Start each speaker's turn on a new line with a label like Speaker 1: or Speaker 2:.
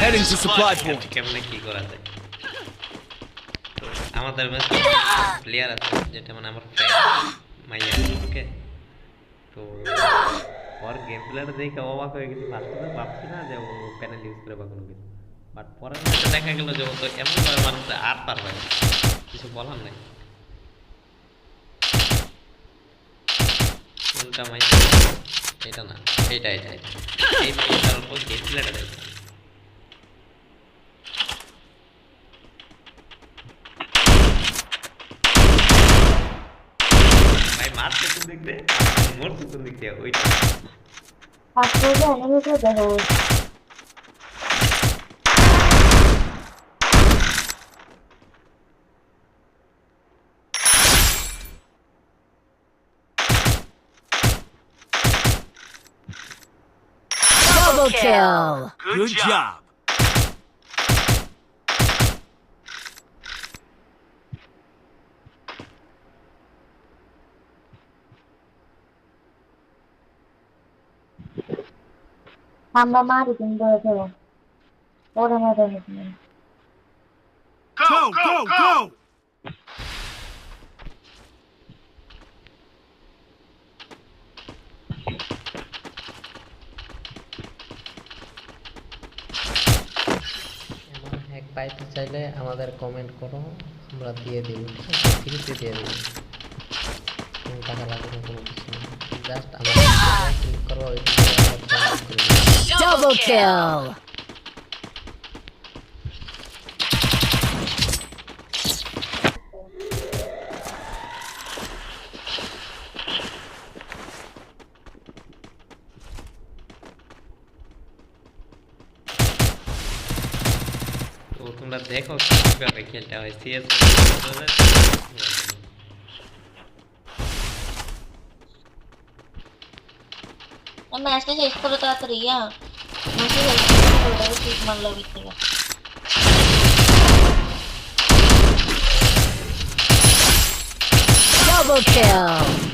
Speaker 1: Heading to supply point.
Speaker 2: কেমনে কি করা যায় তো আমাদের প্লেয়ার আছে যেটা মানে আমার ফ্রেন্ড মাইয়া ওকে তো ওর গেম প্লেটা দেখে অবাক হয়ে গেছি ফার্স্টে ভাবছি না যে ও প্যানেল ইউজ করে বা কোনো কিছু বাট পরে দেখা গেল যে ও তো এমনভাবে মানুষ আর পারবে না কিছু বলার নেই উল্টা মাইয়া এটা না এটা এই মাইয়াটার উপর গেম প্লেটা দেখে মারতে কোন দিক দিয়ে মরতে কোন দিক দিয়ে ওইটা
Speaker 3: পাসওয়ার্ড এনিমিকে দেখো
Speaker 4: Double kill.
Speaker 1: Good job.
Speaker 3: আমরা মারি কিন্তু ধরো ওরা মারে না
Speaker 1: Go.
Speaker 2: এমন হ্যাক পাইতে চাইলে আমাদের কমেন্ট করো আমরা দিয়ে দিব ঠিক আছে ফ্রিতে দিয়ে দেব কোনো টাকা লাগবে না কোনো কিছু না জাস্ট আমাদের ক্লিক করো ওই
Speaker 4: Double kill.
Speaker 2: তো তোমরা দেখো কিভাবে খেলতে হয় সিএস
Speaker 3: ম্যাচটা শেষ করো তাড়াতাড়ি ম্যাচটা শেষ করে ঠিক মারলো ভিতরে
Speaker 4: Double kill.